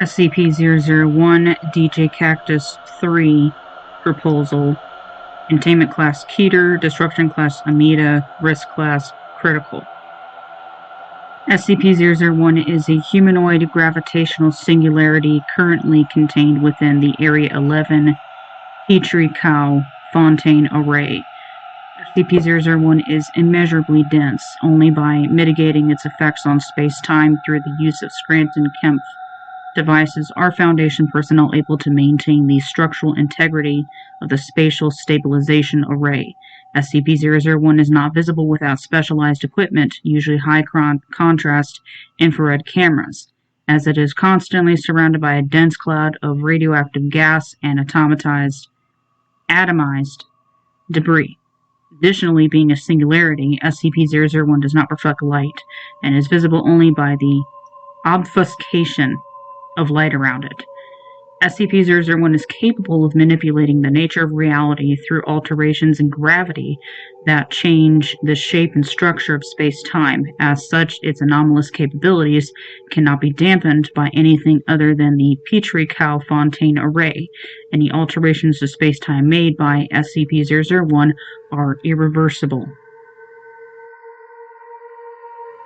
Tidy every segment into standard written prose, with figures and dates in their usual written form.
SCP-001 djkaktus 3 Proposal. Containment Class Keter, Destruction Class Amida, Risk Class Critical. SCP-001 is a humanoid gravitational singularity currently contained within the Area 11 Petri Cow Fontaine Array. SCP-001 is immeasurably dense only by mitigating its effects on space-time through the use of Scranton-Kempf devices are Foundation personnel able to maintain the structural integrity of the spatial stabilization array. SCP-001 is not visible without specialized equipment, usually high-contrast infrared cameras, as it is constantly surrounded by a dense cloud of radioactive gas and atomized debris. Additionally, being a singularity, SCP-001 does not reflect light and is visible only by the obfuscation of light around it. SCP-001 is capable of manipulating the nature of reality through alterations in gravity that change the shape and structure of space-time. As such, its anomalous capabilities cannot be dampened by anything other than the Petri Cow Fontaine Array. Any alterations to space-time made by SCP-001 are irreversible.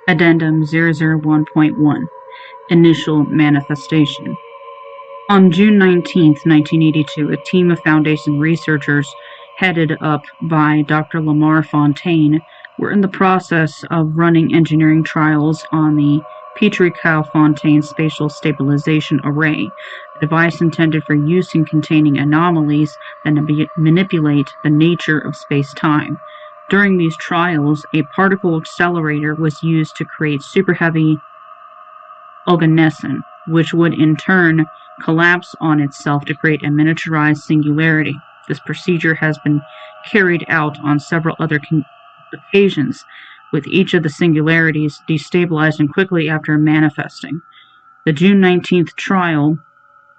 Addendum 001.1 Initial Manifestation. On June 19, 1982, a team of Foundation researchers, headed up by Dr. Lamar Fontaine, were in the process of running engineering trials on the Petri Cow Fontaine Spatial Stabilization Array, a device intended for use in containing anomalies that manipulate the nature of space-time. During these trials, a particle accelerator was used to create super-heavy oganescent, which would in turn collapse on itself to create a miniaturized singularity. This procedure has been carried out on several other occasions, with each of the singularities destabilizing quickly after manifesting. The June 19th trial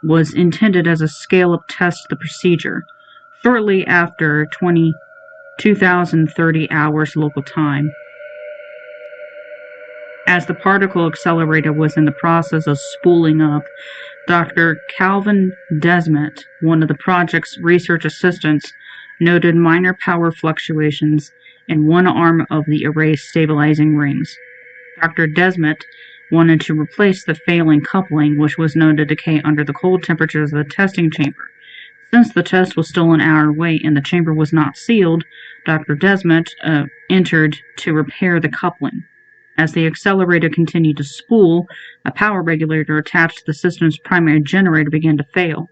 was intended as a scale-up test of the procedure. Shortly after 2030 hours local time, as the particle accelerator was in the process of spooling up, Dr. Calvin Desmet, one of the project's research assistants, noted minor power fluctuations in one arm of the array's stabilizing rings. Dr. Desmet wanted to replace the failing coupling, which was known to decay under the cold temperatures of the testing chamber. Since the test was still an hour away and the chamber was not sealed, Dr. Desmet entered to repair the coupling. As the accelerator continued to spool, a power regulator attached to the system's primary generator began to fail.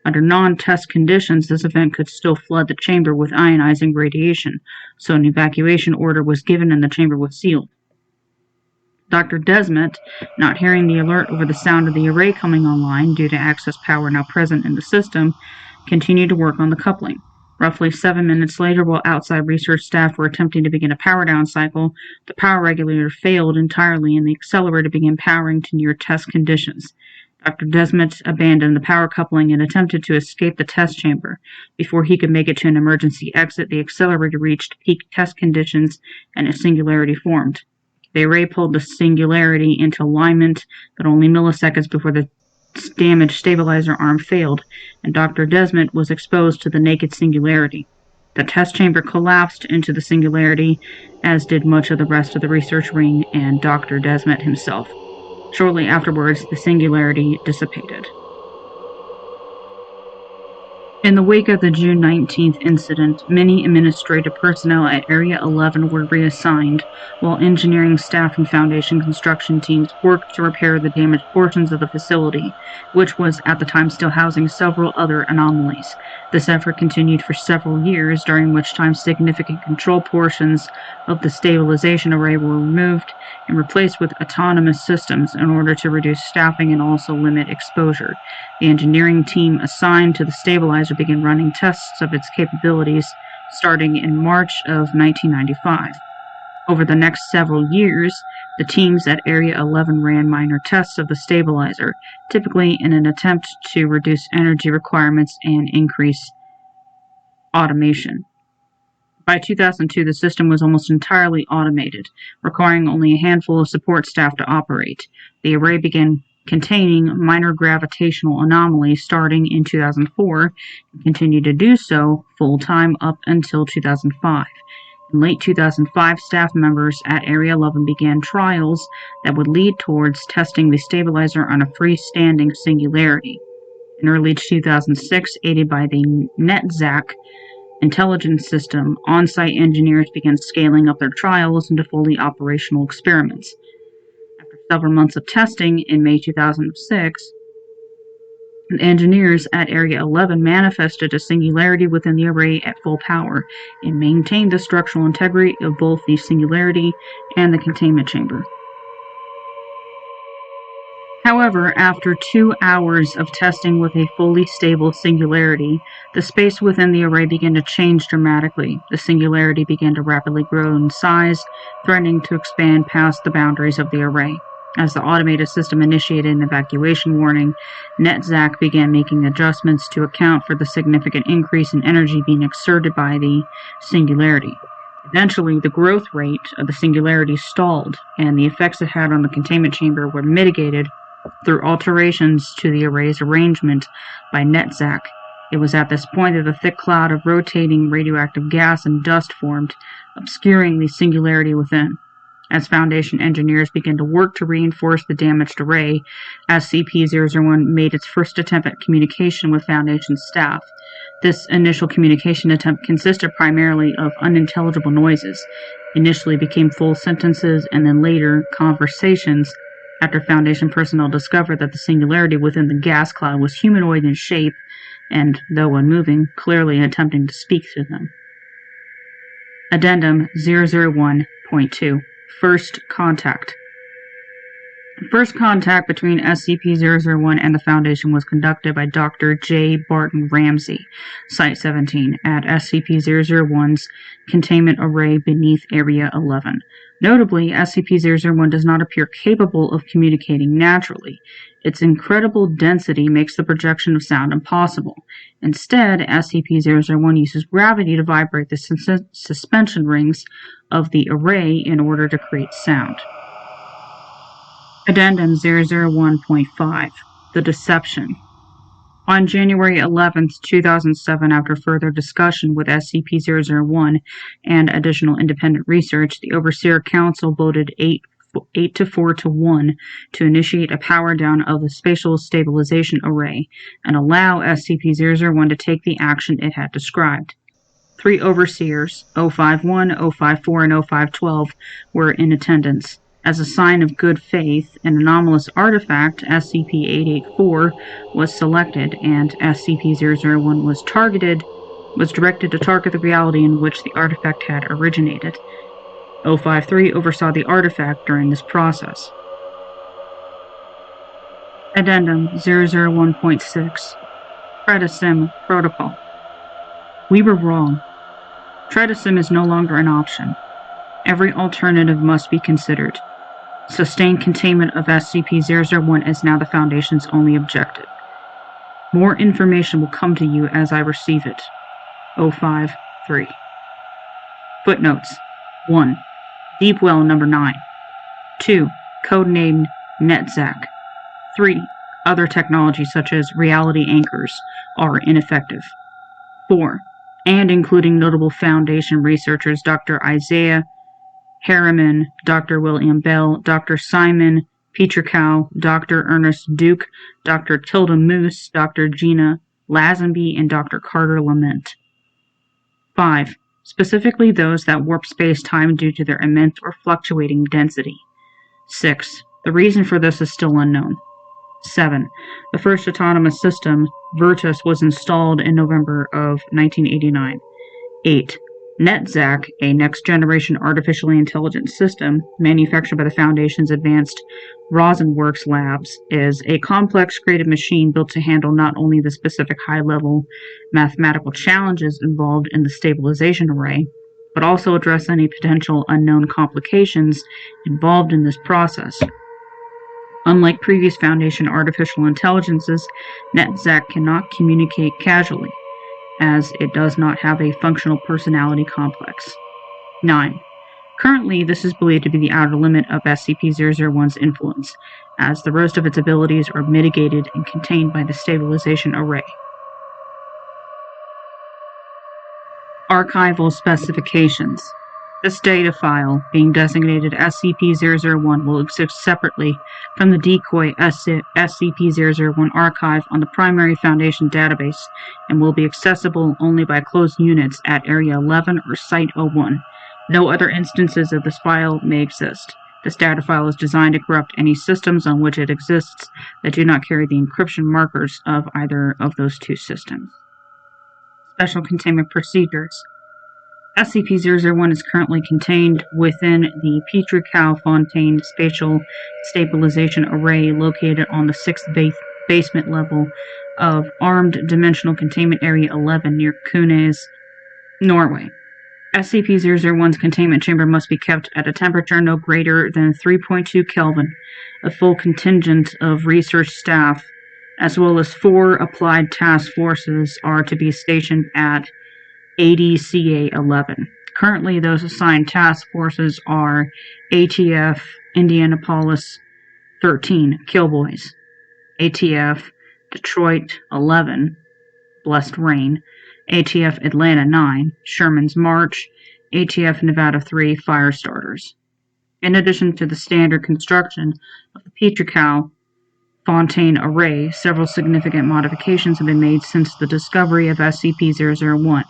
Under non-test conditions, this event could still flood the chamber with ionizing radiation, so an evacuation order was given and the chamber was sealed. Dr. Desmet, not hearing the alert over the sound of the array coming online due to excess power now present in the system, continued to work on the coupling. Roughly 7 minutes later, while outside research staff were attempting to begin a power-down cycle, the power regulator failed entirely and the accelerator began powering to near test conditions. Dr. Desmet abandoned the power coupling and attempted to escape the test chamber. Before he could make it to an emergency exit, the accelerator reached peak test conditions and a singularity formed. The array pulled the singularity into alignment, but only milliseconds before the damaged stabilizer arm failed, and Dr. Desmet was exposed to the naked singularity. The test chamber collapsed into the singularity, as did much of the rest of the research ring and Dr. Desmet himself. Shortly afterwards, the singularity dissipated. In the wake of the June 19th incident, many administrative personnel at Area 11 were reassigned, while engineering staff and Foundation construction teams worked to repair the damaged portions of the facility, which was at the time still housing several other anomalies. This effort continued for several years, during which time significant control portions of the stabilization array were removed and replaced with autonomous systems in order to reduce staffing and also limit exposure. The engineering team assigned to the stabilizer began running tests of its capabilities starting in March of 1995. Over the next several years, the teams at Area 11 ran minor tests of the stabilizer, typically in an attempt to reduce energy requirements and increase automation. By 2002, the system was almost entirely automated, requiring only a handful of support staff to operate. The array began containing minor gravitational anomalies starting in 2004 and continued to do so full-time up until 2005. In late 2005, staff members at Area 11 began trials that would lead towards testing the stabilizer on a freestanding singularity. In early 2006, aided by the NetZac intelligence system, on-site engineers began scaling up their trials into fully operational experiments. After several months of testing, in May 2006, the engineers at Area 11 manifested a singularity within the array at full power and maintained the structural integrity of both the singularity and the containment chamber. However, after 2 hours of testing with a fully stable singularity, the space within the array began to change dramatically. The singularity began to rapidly grow in size, threatening to expand past the boundaries of the array. As the automated system initiated an evacuation warning, NetZac began making adjustments to account for the significant increase in energy being exerted by the singularity. Eventually, the growth rate of the singularity stalled, and the effects it had on the containment chamber were mitigated through alterations to the array's arrangement by NetZac. It was at this point that a thick cloud of rotating radioactive gas and dust formed, obscuring the singularity within. As Foundation engineers began to work to reinforce the damaged array, SCP-001 made its first attempt at communication with Foundation staff. This initial communication attempt consisted primarily of unintelligible noises, initially became full sentences, and then later conversations, after Foundation personnel discovered that the singularity within the gas cloud was humanoid in shape and, though unmoving, clearly attempting to speak to them. Addendum 001.2 First Contact. First contact between SCP-001 and the Foundation was conducted by Dr. J. Barton Ramsey, Site-17, at SCP-001's containment array beneath Area 11. Notably, SCP-001 does not appear capable of communicating naturally. Its incredible density makes the projection of sound impossible. Instead, SCP-001 uses gravity to vibrate the suspension rings of the array in order to create sound. Addendum 001.5 The Deception. On January 11, 2007, after further discussion with SCP-001 and additional independent research, the Overseer Council voted 8 to 4 to 1 to initiate a power down of the Spatial Stabilization Array and allow SCP-001 to take the action it had described. 3 Overseers, 051, 054, and 0512, were in attendance. As a sign of good faith, an anomalous artifact, SCP-884, was selected, and SCP-001 was directed to target the reality in which the artifact had originated. 053 oversaw the artifact during this process. Addendum 001.6 Tredasim Protocol. We were wrong. Tredasim is no longer an option. Every alternative must be considered. Sustained containment of SCP-001 is now the Foundation's only objective. More information will come to you as I receive it. 053. Footnotes. 1. Deep Well Number 9. 2. Codenamed NetZac. 3. Other technologies such as reality anchors are ineffective. 4. And including notable Foundation researchers Dr. Isaiah Harriman, Dr. William Bell, Dr. Simon Petrichow, Dr. Ernest Duke, Dr. Tilda Moose, Dr. Gina Lazenby, and Dr. Carter Lament. 5. Specifically those that warp space-time due to their immense or fluctuating density. 6. The reason for this is still unknown. 7. The first autonomous system, Virtus, was installed in November of 1989. 8. NetZac, a next-generation artificially intelligent system manufactured by the Foundation's Advanced Rosenworks Labs, is a complex creative machine built to handle not only the specific high-level mathematical challenges involved in the stabilization array, but also address any potential unknown complications involved in this process. Unlike previous Foundation artificial intelligences, NetZac cannot communicate casually, as it does not have a functional personality complex. 9. Currently, this is believed to be the outer limit of SCP-001's influence, as the rest of its abilities are mitigated and contained by the stabilization array. Archival specifications. This data file, being designated SCP-001, will exist separately from the decoy SCP-001 archive on the primary Foundation database and will be accessible only by closed units at Area 11 or Site-01. No other instances of this file may exist. This data file is designed to corrupt any systems on which it exists that do not carry the encryption markers of either of those two systems. Special Containment Procedures. SCP-001 is currently contained within the Petri Cow Fontaine Spatial Stabilization Array located on the 6th basement level of Armed Dimensional Containment Area 11 near Kunes, Norway. SCP-001's containment chamber must be kept at a temperature no greater than 3.2 Kelvin. A full contingent of research staff, as well as 4 applied task forces, are to be stationed at ADCA-11. Currently, those assigned task forces are ATF Indianapolis 13, Killboys, ATF Detroit 11, Blessed Rain, ATF Atlanta 9, Sherman's March, ATF Nevada 3, Firestarters. In addition to the standard construction of the Petri Cow Fontaine Array, several significant modifications have been made since the discovery of SCP-001.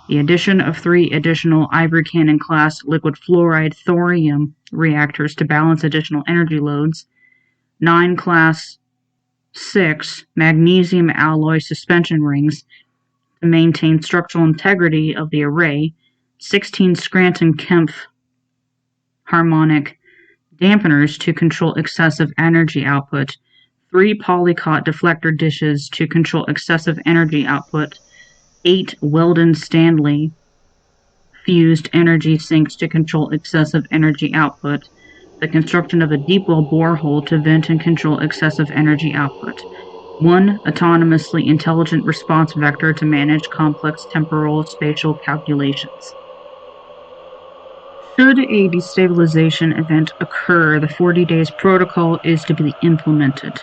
The addition of 3 additional Ivory Cannon-class liquid fluoride thorium reactors to balance additional energy loads, 9 Class 6 magnesium alloy suspension rings to maintain structural integrity of the array, 16 Scranton-Kempf harmonic dampeners to control excessive energy output, 3 Polycot deflector dishes to control excessive energy output, 8 Weldon-Stanley fused energy sinks to control excessive energy output, the construction of a deep well borehole to vent and control excessive energy output, 1 autonomously intelligent response vector to manage complex temporal spatial calculations. Should a destabilization event occur, the 40 days protocol is to be implemented.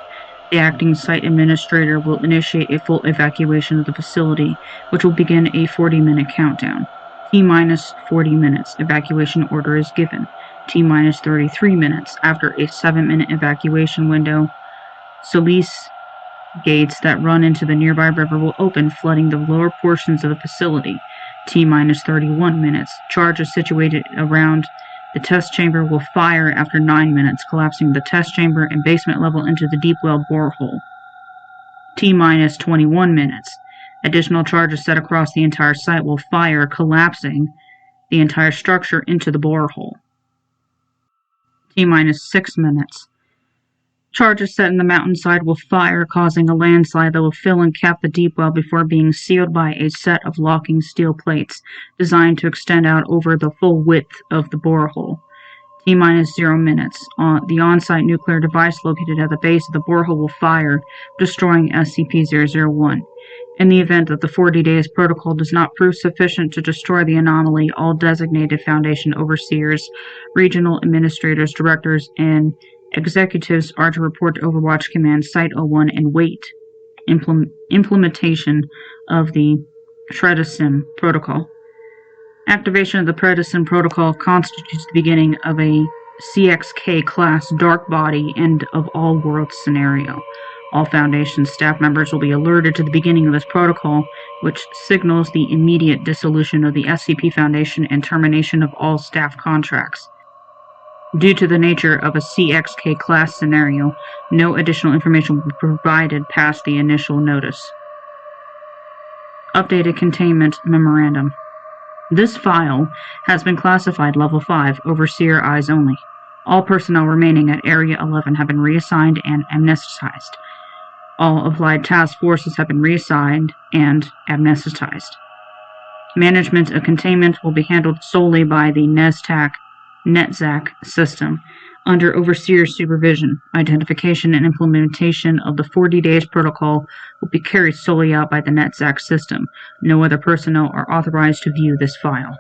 The acting site administrator will initiate a full evacuation of the facility, which will begin a 40-minute countdown. T-minus 40 minutes. Evacuation order is given. T-minus 33 minutes. After a 7-minute evacuation window, sluice gates that run into the nearby river will open, flooding the lower portions of the facility. T-minus 31 minutes. Charges situated around the test chamber will fire after 9 minutes, collapsing the test chamber and basement level into the deep well borehole. T-minus 21 minutes. Additional charges set across the entire site will fire, collapsing the entire structure into the borehole. T-minus 6 minutes. Charges set in the mountainside will fire, causing a landslide that will fill and cap the deep well before being sealed by a set of locking steel plates designed to extend out over the full width of the borehole. T-minus 0 minutes. The on-site nuclear device located at the base of the borehole will fire, destroying SCP-001. In the event that the 40 days protocol does not prove sufficient to destroy the anomaly, all designated Foundation overseers, regional administrators, directors, and executives are to report to Overwatch Command Site-01 and wait implementation of the Predicin Protocol. Activation of the Predicin Protocol constitutes the beginning of a CXK-class dark body end of all worlds scenario. All Foundation staff members will be alerted to the beginning of this protocol, which signals the immediate dissolution of the SCP Foundation and termination of all staff contracts. Due to the nature of a CXK class scenario, no additional information will be provided past the initial notice. Updated Containment Memorandum. This file has been classified Level 5, Overseer Eyes Only. All personnel remaining at Area 11 have been reassigned and amnesticized. All applied task forces have been reassigned and amnesticized. Management of containment will be handled solely by the NETZAC system, under Overseer supervision. Identification and implementation of the 40 days protocol will be carried solely out by the NETZAC system. No other personnel are authorized to view this file.